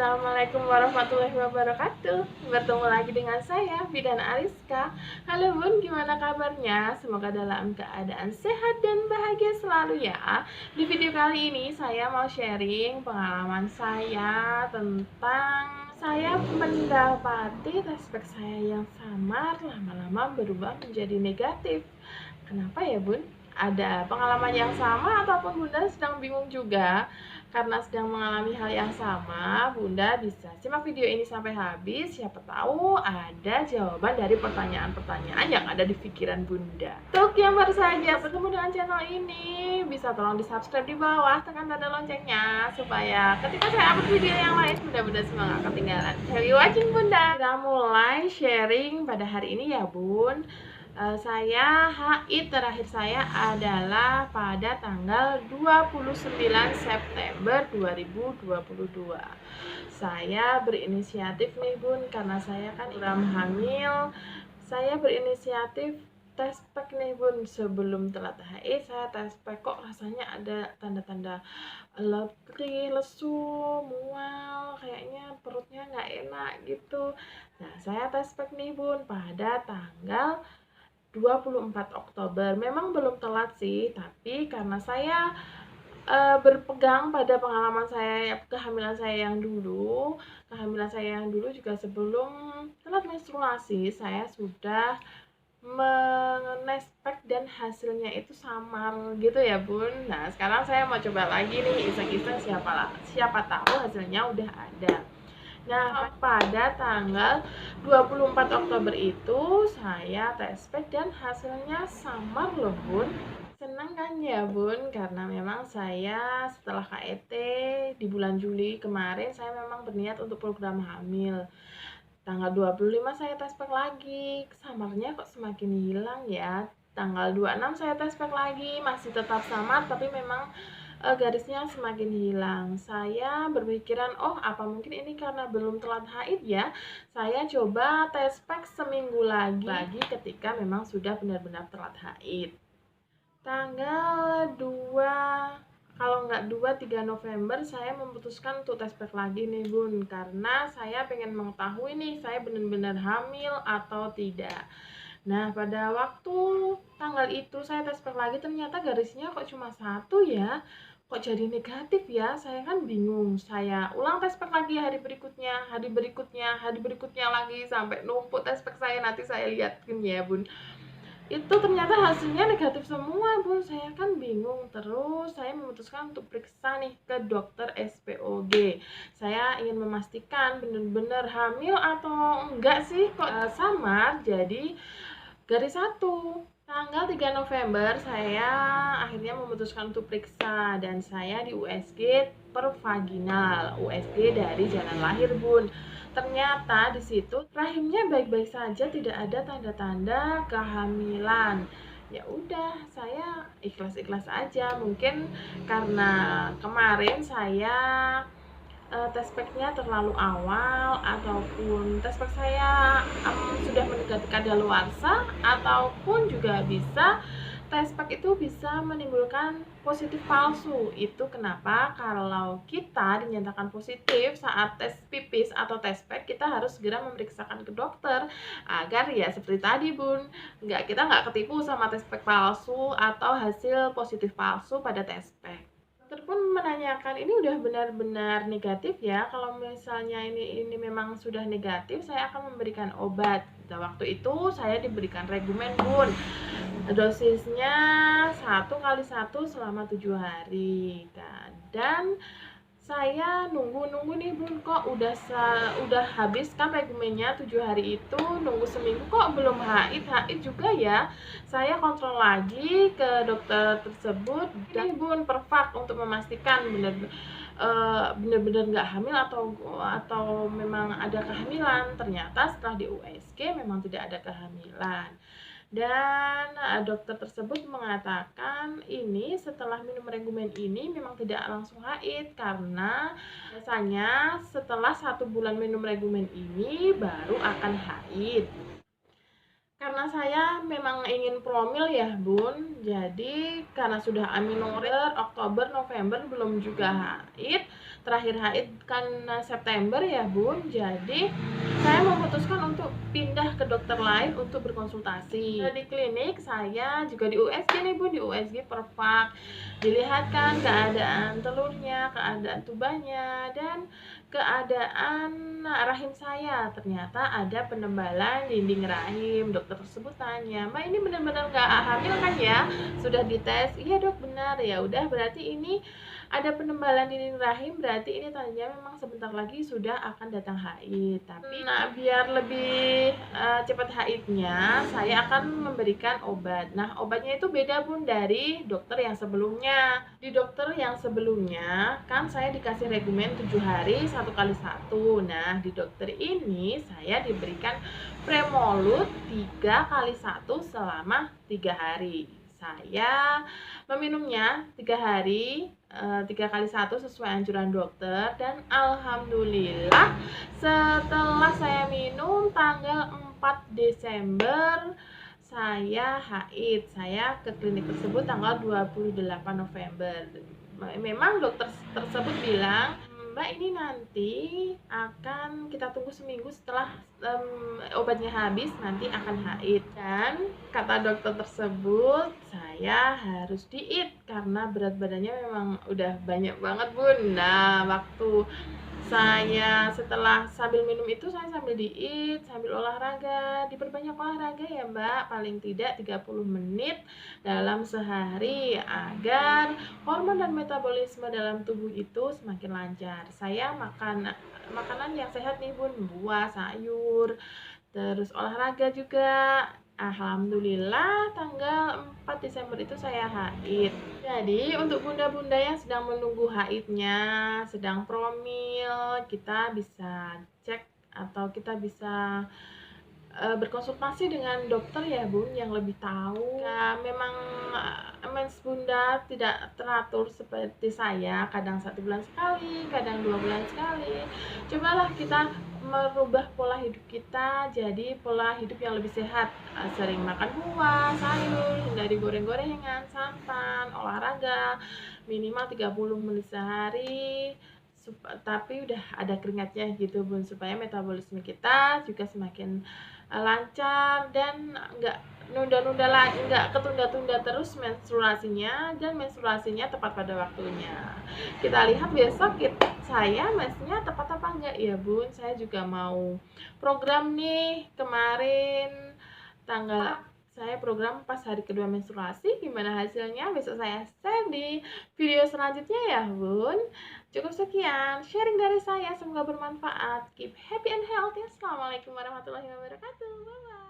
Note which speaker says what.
Speaker 1: Assalamualaikum warahmatullahi wabarakatuh. Bertemu lagi dengan saya, Bidan Ariska. Halo Bun, gimana kabarnya? Semoga dalam keadaan sehat dan bahagia selalu ya. Di video kali ini saya mau sharing pengalaman saya tentang saya mendapati tespek saya yang samar lama-lama berubah menjadi negatif. Kenapa ya Bun? Ada pengalaman yang sama ataupun Bunda sedang bingung juga? Karena sedang mengalami hal yang sama, Bunda bisa simak video ini sampai habis. Siapa tahu ada jawaban dari pertanyaan-pertanyaan yang ada di pikiran Bunda. Untuk yang baru saja bertemu dengan channel ini, bisa tolong di-subscribe di bawah, tekan tanda loncengnya supaya ketika saya upload video yang lain, Bunda semua gak ketinggalan. Happy watching Bunda. Kita mulai sharing pada hari ini ya Bun. Saya haid terakhir saya adalah pada tanggal 29 September 2022. Saya berinisiatif nih Bun, karena saya kan program hamil. Saya berinisiatif tespek nih Bun. Sebelum telat haid saya tespek, kok rasanya ada tanda-tanda letih, lesu, mual, kayaknya perutnya nggak enak gitu. Nah saya tespek nih Bun pada tanggal 24 Oktober. Memang belum telat sih, tapi karena saya berpegang pada pengalaman saya kehamilan saya yang dulu. Kehamilan saya yang dulu juga sebelum telat menstruasi, saya sudah menespek dan hasilnya itu samar gitu ya Bun. Nah sekarang saya mau coba lagi nih, iseng-iseng siapa tahu hasilnya udah ada. Nah, pada tanggal 24 Oktober itu saya tespek dan hasilnya samar loh Bun. Senang kan ya Bun, karena memang saya setelah KET di bulan Juli kemarin saya memang berniat untuk program hamil. Tanggal 25 saya tespek lagi, samarnya kok semakin hilang ya. Tanggal 26 saya tespek lagi, masih tetap samar tapi memang garisnya semakin hilang. Saya berpikiran, oh apa mungkin ini karena belum telat haid ya. Saya coba tespek seminggu lagi ketika memang sudah benar-benar telat haid. Tanggal 2, kalau nggak 2-3 November saya memutuskan untuk tespek lagi nih Bun, karena saya pengen mengetahui nih saya benar-benar hamil atau tidak. Nah pada waktu tanggal itu saya tespek lagi, ternyata garisnya kok cuma satu ya, kok jadi negatif ya. Saya kan bingung, saya ulang tespek lagi hari berikutnya, hari berikutnya lagi, sampai numpuk tespek saya. Nanti saya liatin ya Bun, itu ternyata hasilnya negatif semua Bun. Saya kan bingung, terus saya memutuskan untuk periksa nih ke dokter SPOG. Saya ingin memastikan benar-benar hamil atau enggak sih, kok samar jadi garis satu. Tanggal 3 November saya akhirnya memutuskan untuk periksa, dan saya di USG pervaginal, USG dari jalan lahir Bun. Ternyata di situ rahimnya baik-baik saja, tidak ada tanda-tanda kehamilan. Ya udah, saya ikhlas-ikhlas aja. Mungkin karena kemarin saya tespeknya terlalu awal, ataupun tespek saya sudah mendekati kadaluarsa, ataupun juga bisa tespek itu bisa menimbulkan positif palsu. Itu kenapa kalau kita dinyatakan positif saat tes pipis atau tespek, kita harus segera memeriksakan ke dokter agar ya seperti tadi Bun, kita nggak ketipu sama tespek palsu atau hasil positif palsu pada tespek. Dokter pun menanyakan, ini udah benar-benar negatif ya. Kalau misalnya ini memang sudah negatif, saya akan memberikan obat. Nah, waktu itu saya diberikan regumen Bun. Dosisnya 1x1 selama 7 hari kan. Dan saya nunggu nih Bun, kok udah habis kan regumennya 7 hari itu, nunggu seminggu kok belum haid juga ya. Saya kontrol lagi ke dokter tersebut, dan Bun perfak untuk memastikan benar-benar nggak hamil atau memang ada kehamilan. Ternyata setelah di USG memang tidak ada kehamilan. Dan dokter tersebut mengatakan ini setelah minum regumen ini memang tidak langsung haid, karena biasanya setelah 1 bulan minum regumen ini baru akan haid. Karena saya memang ingin promil ya Bun, jadi karena sudah aminorer Oktober November belum juga haid, terakhir haid kan September ya Bun, jadi saya memutuskan untuk pindah ke dokter lain untuk berkonsultasi. Di klinik saya juga di USG nih Bun, di USG Perfak, dilihatkan keadaan telurnya, keadaan tubannya, dan keadaan rahim saya. Ternyata ada penebalan dinding rahim. Dokter tersebut tanya, Mbak ini benar-benar nggak hamil kan ya? Sudah dites? Iya dok, benar. Ya udah, berarti ini ada penebalan dinding rahim, berarti ini tandanya memang sebentar lagi sudah akan datang haid. Tapi biar lebih cepat haidnya, saya akan memberikan obat. Nah, obatnya itu beda Bun dari dokter yang sebelumnya. Di dokter yang sebelumnya kan saya dikasih regimen 7 hari 1 kali 1. Nah, di dokter ini saya diberikan Premolud 3 kali 1 selama 3 hari. Saya meminumnya 3 hari 3 kali 1 sesuai anjuran dokter, dan alhamdulillah setelah saya minum tanggal 4 Desember saya haid. Saya ke klinik tersebut tanggal 28 November. Memang dokter tersebut bilang, Mbak ini nanti akan kita tunggu seminggu setelah obatnya habis, nanti akan haid. Dan kata dokter tersebut saya harus diet karena berat badannya memang udah banyak banget Bun. Nah, waktu saya setelah sambil minum itu saya sambil diet, sambil olahraga, diperbanyak olahraga ya Mbak, paling tidak 30 menit dalam sehari agar hormon dan metabolisme dalam tubuh itu semakin lancar. Saya makan makanan yang sehat nih Bun, buah, sayur, terus olahraga juga. Alhamdulillah tanggal 4 Desember itu saya haid. Jadi untuk bunda-bunda yang sedang menunggu haidnya, sedang promil, kita bisa cek atau kita bisa berkonsultasi dengan dokter ya Bun yang lebih tahu. Ya, memang mens bunda tidak teratur seperti saya, kadang 1 bulan sekali, kadang 2 bulan sekali. Cobalah kita merubah pola hidup kita jadi pola hidup yang lebih sehat. Sering makan buah, sayur, hindari goreng-gorengan, santan, olahraga minimal 30 menit sehari. Tapi udah ada keringatnya gitu Bun, supaya metabolisme kita juga semakin lancar dan nggak nunda-nunda lagi, nggak ketunda-tunda terus menstruasinya, dan menstruasinya tepat pada waktunya. Kita lihat besok saya mensnya tepat apa enggak ya Bun. Saya juga mau program nih kemarin tanggal saya program pas hari kedua menstruasi, gimana hasilnya besok saya share di video selanjutnya ya Bun. Cukup sekian sharing dari saya, semoga bermanfaat. Keep happy and healthy. Assalamualaikum warahmatullahi wabarakatuh. Bye bye.